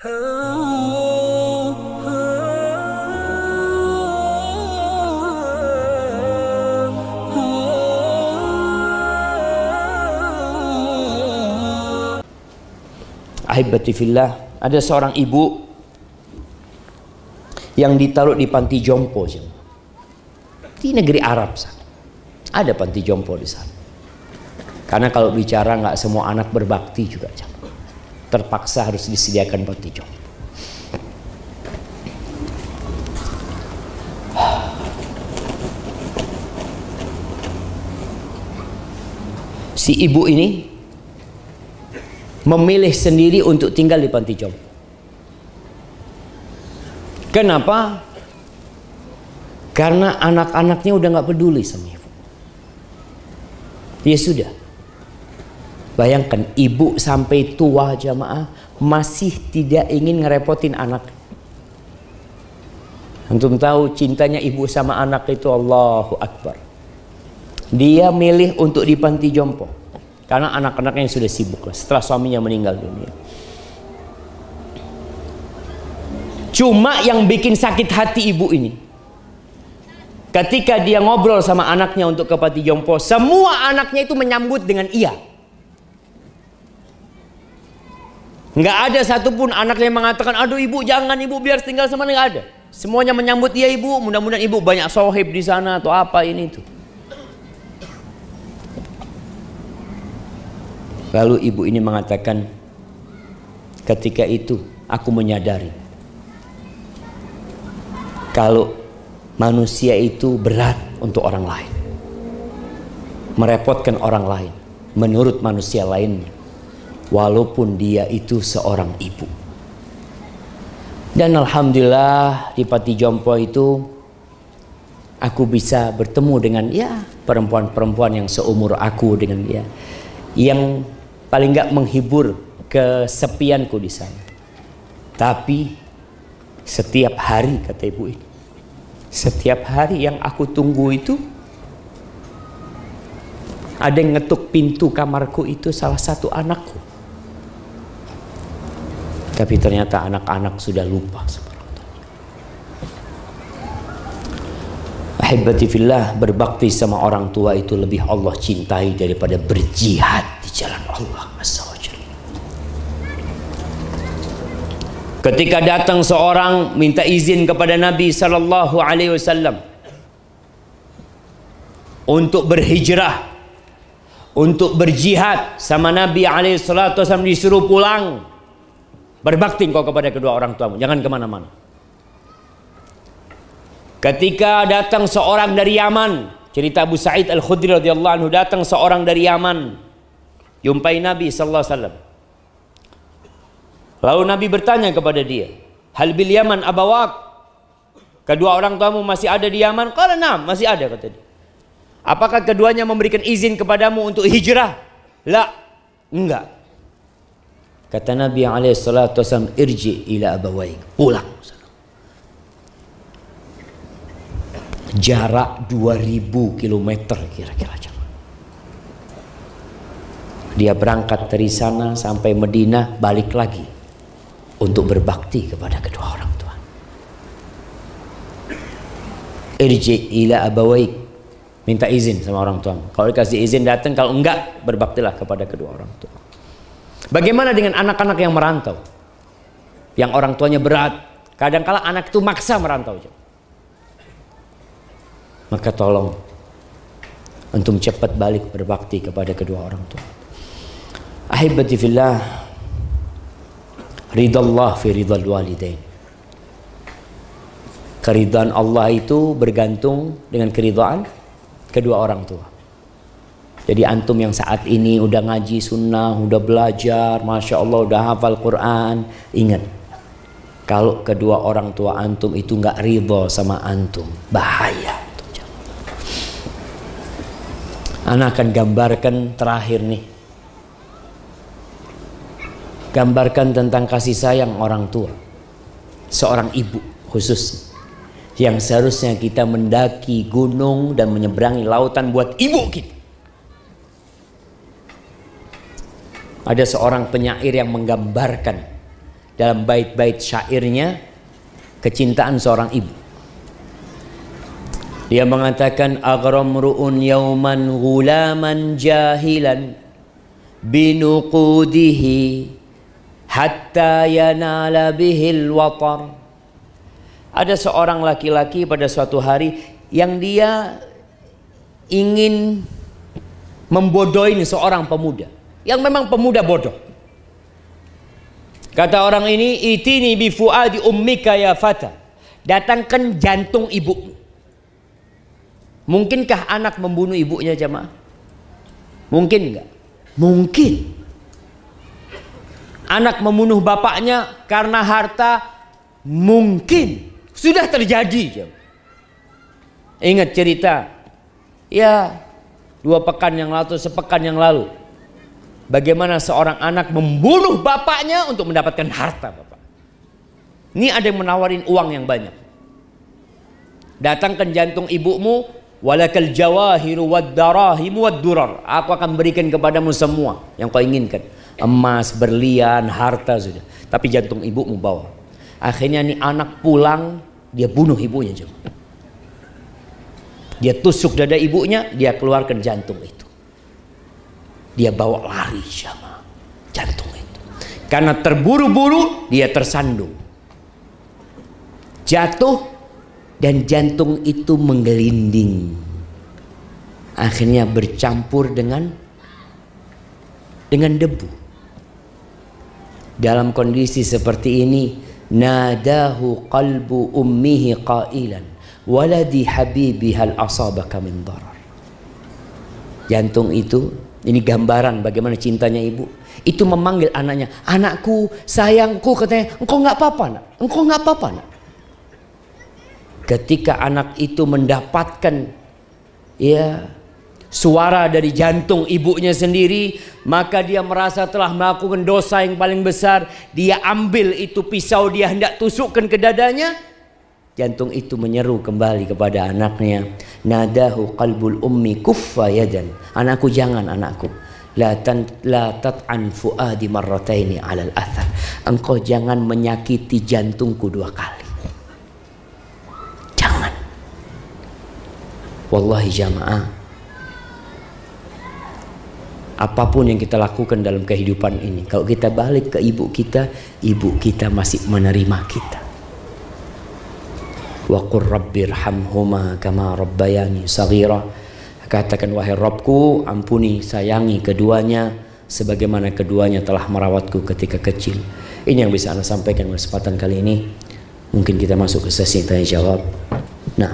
Ahibati fillah, ada seorang ibu yang ditaruh di panti jompo di negeri Arab sana. Ada panti jompo di sana. Karena kalau bicara nggak semua anak berbakti juga, terpaksa harus disediakan panti jompo. Si ibu ini memilih sendiri untuk tinggal di panti jompo. Kenapa? Karena anak-anaknya udah nggak peduli sama ibu. Ya sudah. Bayangkan ibu sampai tua jamaah masih tidak ingin ngerepotin anak. Antum tahu cintanya ibu sama anak itu, Allahu Akbar. Dia milih untuk di panti jompo. Karena anak-anaknya sudah sibuk lah setelah suaminya meninggal dunia. Cuma yang bikin sakit hati ibu ini, ketika dia ngobrol sama anaknya untuk ke panti jompo, semua anaknya itu menyambut dengan iya. Nggak ada satupun anaknya yang mengatakan, aduh ibu jangan, ibu biar tinggal sama, nggak ada. Semuanya menyambut, iya ibu, mudah-mudahan ibu banyak sohib di sana atau apa ini itu. Lalu ibu ini mengatakan, ketika itu aku menyadari kalau manusia itu berat untuk orang lain, merepotkan orang lain menurut manusia lainnya, walaupun dia itu seorang ibu. Dan alhamdulillah di panti jompo itu aku bisa bertemu dengan perempuan-perempuan yang seumur aku dengan dia, yang paling nggak menghibur kesepianku di sana. Tapi setiap hari, kata ibu ini, setiap hari yang aku tunggu itu, ada yang ngetuk pintu kamarku itu salah satu anakku. Tapi ternyata anak-anak sudah lupa. Ahibati fillah, berbakti sama orang tua itu lebih Allah cintai daripada berjihad di jalan Allah Azza wa Jalla. Ketika datang seorang minta izin kepada Nabi sallallahu alaihi wasallam untuk berhijrah, untuk berjihad sama Nabi alaihi salatu wasallam, disuruh pulang, berbakti engkau kepada kedua orang tuamu, jangan kemana-mana. Ketika datang seorang dari Yaman, cerita Abu Sa'id Al-Khudri radhiyallahu anhu, datang seorang dari Yaman jumpai Nabi sallallahu alaihi wasallam. Lalu Nabi bertanya kepada dia, hal bil Yaman abawak, kedua orang tuamu masih ada di Yaman? Qala na'am, masih ada, kata dia. Apakah keduanya memberikan izin kepadamu untuk hijrah? La, enggak. Kata Nabi alaihi salatu wasallam, irji ila abawaik, pulang. Jarak 2000 km kira-kira. Dia berangkat dari sana sampai Madinah, balik lagi untuk berbakti kepada kedua orang tua. Irji ila abawaik, minta izin sama orang tua. Kalau dikasih izin datang, kalau enggak berbaktilah kepada kedua orang tua. Bagaimana dengan anak-anak yang merantau, yang orang tuanya berat? Kadang-kala anak itu maksa merantau. Maka tolong antum cepat balik berbakti kepada kedua orang tua. Ahibati fillah, ridallah fi ridal walidain. Keridhaan Allah itu bergantung dengan keridhaan kedua orang tua. Jadi antum yang saat ini udah ngaji sunnah, udah belajar, masya Allah, udah hafal Quran, ingat, kalau kedua orang tua antum itu nggak ridho sama antum, bahaya. Anak akan gambarkan terakhir nih, gambarkan tentang kasih sayang orang tua, seorang ibu khusus, yang seharusnya kita mendaki gunung dan menyeberangi lautan buat ibu kita. Ada seorang penyair yang menggambarkan dalam bait-bait syairnya kecintaan seorang ibu. Dia mengatakan, agramru'un yauman ghulaman jahilan binuqudihi hatta yanala bihil watar. Ada seorang laki-laki pada suatu hari yang dia ingin membodohi seorang pemuda yang memang pemuda bodoh. Kata orang ini, itini bi fuadi ummika ya fata, datangkan jantung ibumu. Mungkinkah anak membunuh ibunya, jamaah? Mungkin enggak? Mungkin. Anak membunuh bapaknya karena harta? Mungkin. Sudah terjadi, jamaah. Ingat cerita, ya 2 pekan yang lalu, sepekan yang lalu, bagaimana seorang anak membunuh bapaknya untuk mendapatkan harta bapak. Ini ada yang menawarin uang yang banyak. Datangkan jantung ibumu, walakal jawahiru wad darahimu wad durar. Aku akan berikan kepadamu semua yang kau inginkan. Emas, berlian, harta sudah. Tapi jantung ibumu bawa. Akhirnya nih anak pulang, dia bunuh ibunya juga. Dia tusuk dada ibunya, dia keluarkan jantung itu. Dia bawa lari sama jantung itu. Karena terburu-buru, dia tersandung. Jatuh dan jantung itu menggelinding. Akhirnya bercampur dengan debu. Dalam kondisi seperti ini, nadahu qalbu ummihi qailan waladi habibi hal asabaka min darar. Jantung itu, ini gambaran bagaimana cintanya ibu. Itu memanggil anaknya, anakku, sayangku, katanya, engkau nggak apa-apa nak, engkau nggak apa-apa nak. Ketika anak itu mendapatkan ya suara dari jantung ibunya sendiri, maka dia merasa telah melakukan dosa yang paling besar. Dia ambil itu pisau, dia hendak tusukkan ke dadanya. Jantung itu menyeru kembali kepada anaknya, nadahu qalbul ummi kuffa yadan. Anakku, jangan anakku. La tat'an fuadi marrataini 'alal athar. Engkau jangan menyakiti jantungku 2 kali. Jangan. Wallahi jamaah, apapun yang kita lakukan dalam kehidupan ini, kalau kita balik ke ibu kita masih menerima kita. Wa qur rabbirhamhuma kama rabbayani shaghira. Katakan, wahai Rabbku, ampuni, sayangi keduanya sebagaimana keduanya telah merawatku ketika kecil. Ini yang bisa Anda sampaikan pada kesempatan kali ini. Mungkin kita masuk ke sesi tanya jawab. Nah,